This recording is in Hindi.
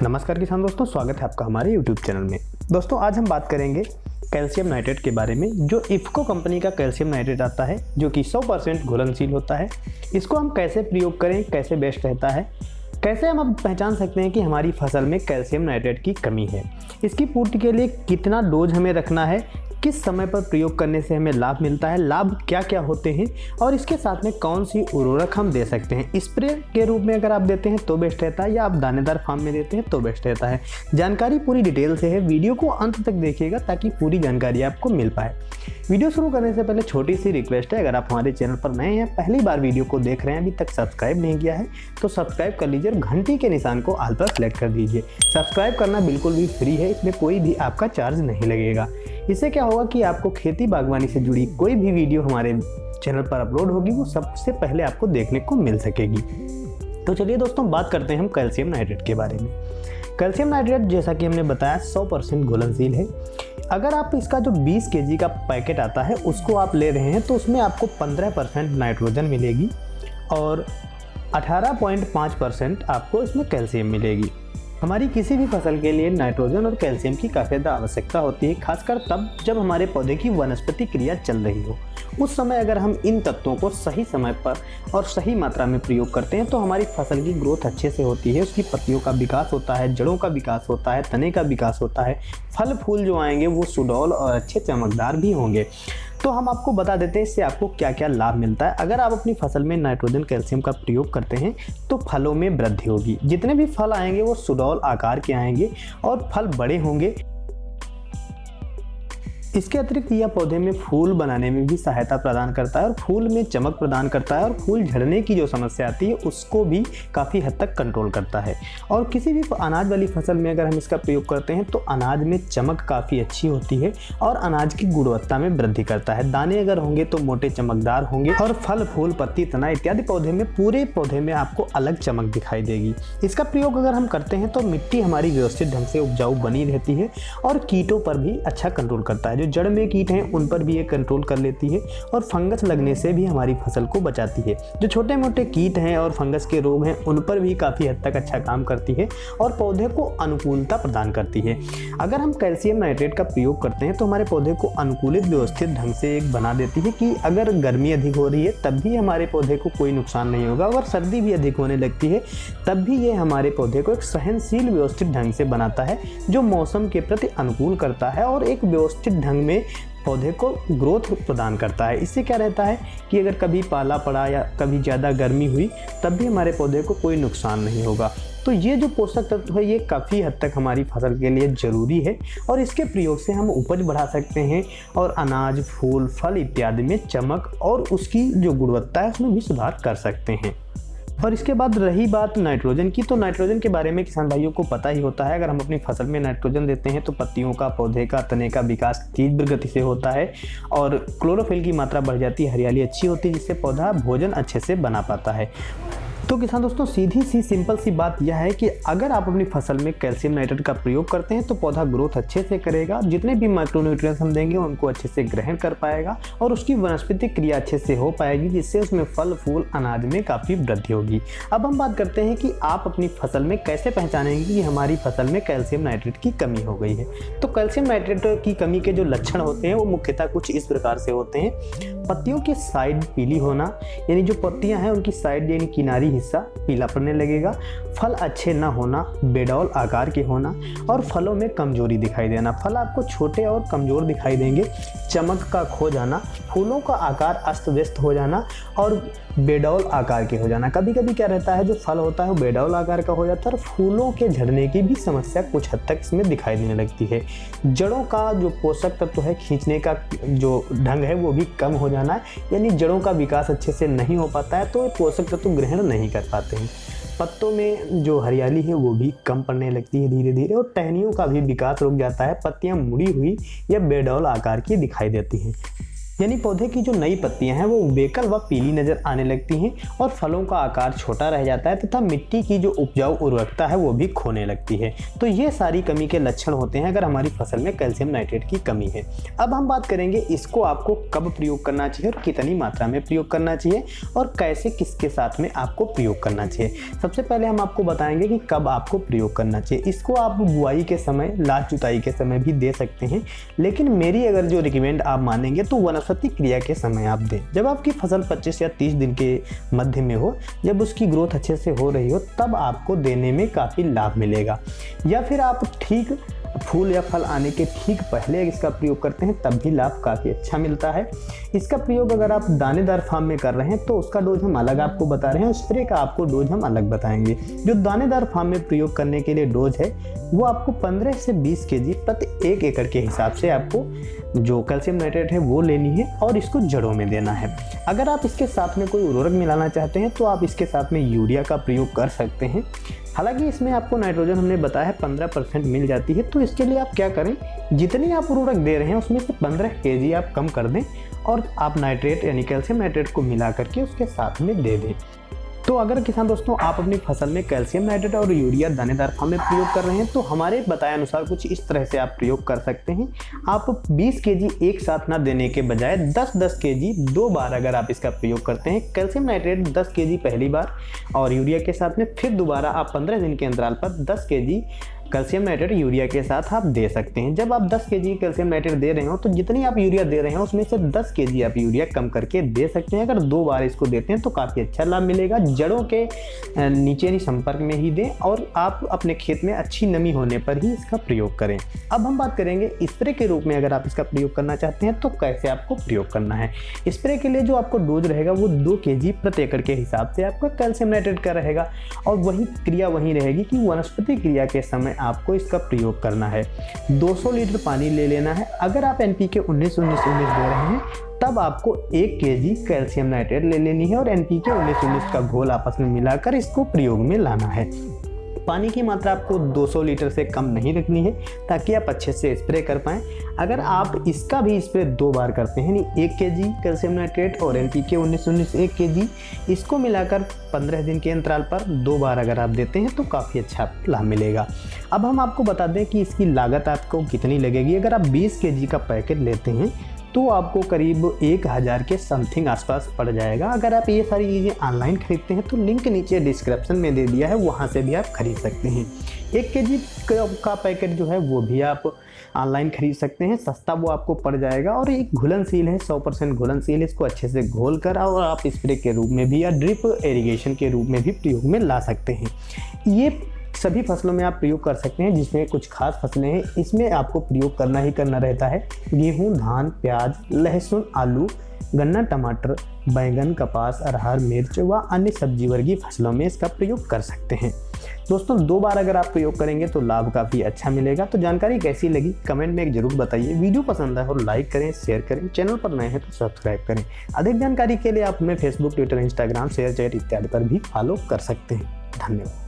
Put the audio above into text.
नमस्कार किसान दोस्तों, स्वागत है आपका हमारे YouTube चैनल में। दोस्तों आज हम बात करेंगे कैल्शियम नाइट्रेट के बारे में, जो इफ़को कंपनी का कैल्शियम नाइट्रेट आता है, जो कि 100% घुलनशील होता है। इसको हम कैसे प्रयोग करें, कैसे बेस्ट रहता है, कैसे हम अब पहचान सकते हैं कि हमारी फसल में कैल्शियम नाइट्रेट की कमी है, इसकी पूर्ति के लिए कितना डोज हमें रखना है, किस समय पर प्रयोग करने से हमें लाभ मिलता है, लाभ क्या क्या होते हैं और इसके साथ में कौन सी उर्वरक हम दे सकते हैं। स्प्रे के रूप में अगर आप देते हैं तो बेस्ट रहता है, या आप दानेदार फार्म में देते हैं तो बेस्ट रहता है। जानकारी पूरी डिटेल से है, वीडियो को अंत तक देखिएगा ताकि पूरी जानकारी आपको मिल पाए। वीडियो शुरू करने से पहले छोटी सी रिक्वेस्ट है, अगर आप हमारे चैनल पर नए हैं, पहली बार वीडियो को देख रहे हैं, अभी तक सब्सक्राइब नहीं किया है तो सब्सक्राइब कर लीजिए और घंटी के निशान को ऑल पर सेलेक्ट कर दीजिए। सब्सक्राइब करना बिल्कुल भी फ्री है, इसमें कोई भी आपका चार्ज नहीं लगेगा। इससे क्या होगा कि आपको खेती बागवानी से जुड़ी कोई भी वीडियो हमारे चैनल पर अपलोड होगी वो सबसे पहले आपको देखने को मिल सकेगी। तो चलिए दोस्तों बात करते हैं हम कैल्शियम नाइट्रेट के बारे में। कैल्शियम नाइट्रेट जैसा कि हमने बताया 100% घुलनशील है। अगर आप इसका जो 20 kg का पैकेट आता है उसको आप ले रहे हैं तो उसमें आपको 15% नाइट्रोजन मिलेगी और 18.5% आपको इसमें कैल्शियम मिलेगी। हमारी किसी भी फसल के लिए नाइट्रोजन और कैल्शियम की काफ़ी ज़्यादा आवश्यकता होती है, खासकर तब जब हमारे पौधे की वनस्पति क्रिया चल रही हो। उस समय अगर हम इन तत्वों को सही समय पर और सही मात्रा में प्रयोग करते हैं तो हमारी फसल की ग्रोथ अच्छे से होती है, उसकी पत्तियों का विकास होता है, जड़ों का विकास होता है, तने का विकास होता है, फल फूल जो आएंगे वो सुडौल और अच्छे चमकदार भी होंगे। तो हम आपको बता देते हैं इससे आपको क्या क्या लाभ मिलता है। अगर आप अपनी फसल में नाइट्रोजन कैल्शियम का प्रयोग करते हैं तो फलों में वृद्धि होगी, जितने भी फल आएंगे वो सुडौल आकार के आएंगे और फल बड़े होंगे। इसके अतिरिक्त यह पौधे में फूल बनाने में भी सहायता प्रदान करता है और फूल में चमक प्रदान करता है और फूल झड़ने की जो समस्या आती है उसको भी काफ़ी हद तक कंट्रोल करता है। और किसी भी अनाज वाली फसल में अगर हम इसका प्रयोग करते हैं तो अनाज में चमक काफ़ी अच्छी होती है और अनाज की गुणवत्ता में वृद्धि करता है। दाने अगर होंगे तो मोटे चमकदार होंगे और फल फूल पत्ती तना इत्यादि पौधे में पूरे पौधे में आपको अलग चमक दिखाई देगी। इसका प्रयोग अगर हम करते हैं तो मिट्टी हमारी व्यवस्थित ढंग से उपजाऊ बनी रहती है और कीटों पर भी अच्छा कंट्रोल करता है। जो जड़ में कीट हैं उन पर भी ये कंट्रोल कर लेती है और फंगस लगने से भी हमारी फसल को बचाती है। जो छोटे मोटे कीट हैं और फंगस के रोग हैं उन पर भी काफ़ी हद तक अच्छा काम करती है और पौधे को अनुकूलता प्रदान करती है। अगर हम कैल्शियम नाइट्रेट का प्रयोग करते हैं तो हमारे पौधे को अनुकूलित व्यवस्थित ढंग से एक बना देती है कि अगर गर्मी अधिक हो रही है तब भी हमारे पौधे को कोई नुकसान नहीं होगा। अगर सर्दी भी अधिक होने लगती है तब भी ये हमारे पौधे को एक सहनशील व्यवस्थित ढंग से बनाता है, जो मौसम के प्रति अनुकूल करता है और एक व्यवस्थित ढंग में पौधे को ग्रोथ प्रदान करता है। इससे क्या रहता है कि अगर कभी पाला पड़ा या कभी ज़्यादा गर्मी हुई तब भी हमारे पौधे को कोई नुकसान नहीं होगा। तो ये जो पोषक तत्व है ये काफ़ी हद तक हमारी फसल के लिए ज़रूरी है और इसके प्रयोग से हम उपज बढ़ा सकते हैं और अनाज फूल फल इत्यादि में चमक और उसकी जो गुणवत्ता है उसमें भी सुधार कर सकते हैं। और इसके बाद रही बात नाइट्रोजन की, तो नाइट्रोजन के बारे में किसान भाइयों को पता ही होता है। अगर हम अपनी फसल में नाइट्रोजन देते हैं तो पत्तियों का, पौधे का, तने का विकास तीव्र गति से होता है और क्लोरोफिल की मात्रा बढ़ जाती है, हरियाली अच्छी होती है, जिससे पौधा भोजन अच्छे से बना पाता है। तो किसान दोस्तों सीधी सी सिंपल सी बात यह है कि अगर आप अपनी फसल में कैल्शियम नाइट्रेट का प्रयोग करते हैं तो पौधा ग्रोथ अच्छे से करेगा, जितने भी माइक्रोन्यूट्रिएंट्स हम देंगे उनको अच्छे से ग्रहण कर पाएगा और उसकी वनस्पतिक क्रिया अच्छे से हो पाएगी, जिससे उसमें फल फूल अनाज में काफ़ी वृद्धि होगी। अब हम बात करते हैं कि आप अपनी फसल में कैसे पहचानेंगे कि हमारी फसल में कैल्शियम नाइट्रेट की कमी हो गई है। तो कैल्शियम नाइट्रेट की कमी के जो लक्षण होते हैं वो मुख्यतः कुछ इस प्रकार से होते हैं। पत्तियों की साइड पीली होना, यानी जो पत्तियां हैं उनकी साइड यानी किनारी हिस्सा पीला पड़ने लगेगा, फल अच्छे ना होना, बेडौल आकार के होना और फलों में कमजोरी दिखाई देना। फल आपको छोटे और कमजोर दिखाई देंगे, चमक का खो जाना, फूलों का आकार अस्त व्यस्त हो जाना और बेडौल आकार के हो जाना। कभी कभी क्या रहता है जो फल होता है वो बेडौल आकार का हो जाता है और फूलों के झड़ने की भी समस्या कुछ हद तक इसमें दिखाई देने लगती है। जड़ों का जो पोषक तत्व है खींचने का जो ढंग है वो भी कम हो जाना है, यानी जड़ों का विकास अच्छे से नहीं हो पाता है तो पोषक तत्व ग्रहण नहीं कर पाते हैं। पत्तों में जो हरियाली है वो भी कम पड़ने लगती है धीरे धीरे और टहनियों का भी विकास रुक जाता है, पत्तियां मुड़ी हुई या बेडौल आकार की दिखाई देती हैं। यानी पौधे की जो नई पत्तियां हैं वो बेकल व पीली नजर आने लगती हैं और फलों का आकार छोटा रह जाता है तथा मिट्टी की जो उपजाऊ उर्वरकता है वो भी खोने लगती है। तो ये सारी कमी के लक्षण होते हैं अगर हमारी फसल में कैल्शियम नाइट्रेट की कमी है। अब हम बात करेंगे इसको आपको कब प्रयोग करना चाहिए और कितनी मात्रा में प्रयोग करना चाहिए और कैसे किसके साथ में आपको प्रयोग करना चाहिए। सबसे पहले हम आपको बताएंगे कि कब आपको प्रयोग करना चाहिए। इसको आप बुआई के समय, लास्ट जुताई के समय भी दे सकते हैं, लेकिन मेरी अगर जो रिकमेंड आप मानेंगे तो वनस्पति क्रिया के समय आप दें। जब आपकी फसल 25 या 30 दिन के मध्य में हो, जब उसकी ग्रोथ अच्छे से हो रही हो, तब आपको देने में काफ़ी लाभ मिलेगा। या फिर आप ठीक फूल या फल आने के ठीक पहले इसका प्रयोग करते हैं तब भी लाभ काफ़ी अच्छा मिलता है। इसका प्रयोग अगर आप दानेदार फार्म में कर रहे हैं तो उसका डोज हम अलग आपको बता रहे हैं, स्प्रे का आपको डोज हम अलग बताएंगे। जो दानेदार फार्म में प्रयोग करने के लिए डोज है वो आपको 15 से 20 kg प्रति 1 एकड़ के हिसाब से आपको जो कैल्शियम नाइट्रेट है वो लेनी है और इसको जड़ों में देना है। अगर आप इसके साथ में कोई उर्वरक मिलाना चाहते हैं तो आप इसके साथ में यूरिया का प्रयोग कर सकते हैं। हालांकि इसमें आपको नाइट्रोजन हमने बताया है 15% मिल जाती है, तो इसके लिए आप क्या करें, जितनी आप उर्वरक दे रहे हैं उसमें से 15 kg आप कम कर दें और आप नाइट्रेट यानी कैल्शियम नाइट्रेट को मिला करके उसके साथ में दे दें। तो अगर किसान दोस्तों आप अपनी फसल में कैल्शियम नाइट्रेट और यूरिया दानेदार फार्म में प्रयोग कर रहे हैं तो हमारे बताए अनुसार कुछ इस तरह से आप प्रयोग कर सकते हैं। आप 20 kg एक साथ ना देने के बजाय 10-10 kg 2 बार अगर आप इसका प्रयोग करते हैं, कैल्शियम नाइट्रेट 10 kg पहली बार और यूरिया के साथ में, फिर दोबारा आप 15 दिन के अंतराल पर 10 kg कैल्शियम नाइट्रेट यूरिया के साथ आप दे सकते हैं। जब आप 10 kg कैल्शियम नाइट्रेट दे रहे हो तो जितनी आप यूरिया दे रहे हैं उसमें से 10 kg आप यूरिया कम करके दे सकते हैं। अगर 2 बार इसको देते हैं तो काफ़ी अच्छा लाभ मिलेगा। जड़ों के नीचे नहीं संपर्क में ही दें और आप अपने खेत में अच्छी नमी होने पर ही इसका प्रयोग करें। अब हम बात करेंगे स्प्रे के रूप में अगर आप इसका प्रयोग करना चाहते हैं तो कैसे आपको प्रयोग करना है। स्प्रे के लिए जो आपको डोज रहेगा वो 2 kg प्रति एकड़ के हिसाब से आपका कैल्शियम नाइट्रेट का रहेगा और वही क्रिया वही रहेगी कि वनस्पति क्रिया के समय आपको इसका प्रयोग करना है। 200 लीटर पानी ले लेना है। अगर आप NPK 19-19-19 दे रहे हैं तब आपको 1 kg कैल्शियम नाइट्रेट ले लेनी है और NPK 19-19 का घोल आपस में मिलाकर इसको प्रयोग में लाना है। पानी की मात्रा आपको 200 लीटर से कम नहीं रखनी है ताकि आप अच्छे से स्प्रे कर पाएँ। अगर आप इसका भी स्प्रे 2 बार करते हैं, यानी 1 kg कैल्शियम नाइट्रेट और NPK 19-19 1 kg, इसको मिलाकर 15 दिन के अंतराल पर 2 बार अगर आप देते हैं तो काफ़ी अच्छा लाभ मिलेगा। अब हम आपको बता दें कि इसकी लागत आपको कितनी लगेगी। अगर आप 20 kg का पैकेट लेते हैं तो आपको करीब 1000 के समथिंग आसपास पड़ जाएगा। अगर आप ये सारी चीज़ें ऑनलाइन खरीदते हैं तो लिंक नीचे डिस्क्रिप्शन में दे दिया है, वहाँ से भी आप खरीद सकते हैं। 1 kg का पैकेट जो है वो भी आप ऑनलाइन खरीद सकते हैं, सस्ता वो आपको पड़ जाएगा और एक घुलनशील है, 100% घुलनशील। इसको अच्छे से घोल कर और आप स्प्रे के रूप में भी या ड्रिप इरिगेशन के रूप में भी प्रयोग में ला सकते हैं। ये सभी फसलों में आप प्रयोग कर सकते हैं जिसमें कुछ खास फसलें हैं, इसमें आपको प्रयोग करना ही करना रहता है। गेहूं, धान, प्याज, लहसुन, आलू, गन्ना, टमाटर, बैंगन, कपास, अरहर, मिर्च व अन्य सब्जी वर्गीय फसलों में इसका प्रयोग कर सकते हैं। दोस्तों 2 बार अगर आप प्रयोग करेंगे तो लाभ काफ़ी अच्छा मिलेगा। तो जानकारी कैसी लगी कमेंट में एक जरूर बताइए। वीडियो पसंद आए और लाइक करें, शेयर करें। चैनल पर नए हैं तो सब्सक्राइब करें। अधिक जानकारी के लिए आप हमें Facebook, Twitter, Instagram, share chat इत्यादि पर भी फॉलो कर सकते हैं। धन्यवाद।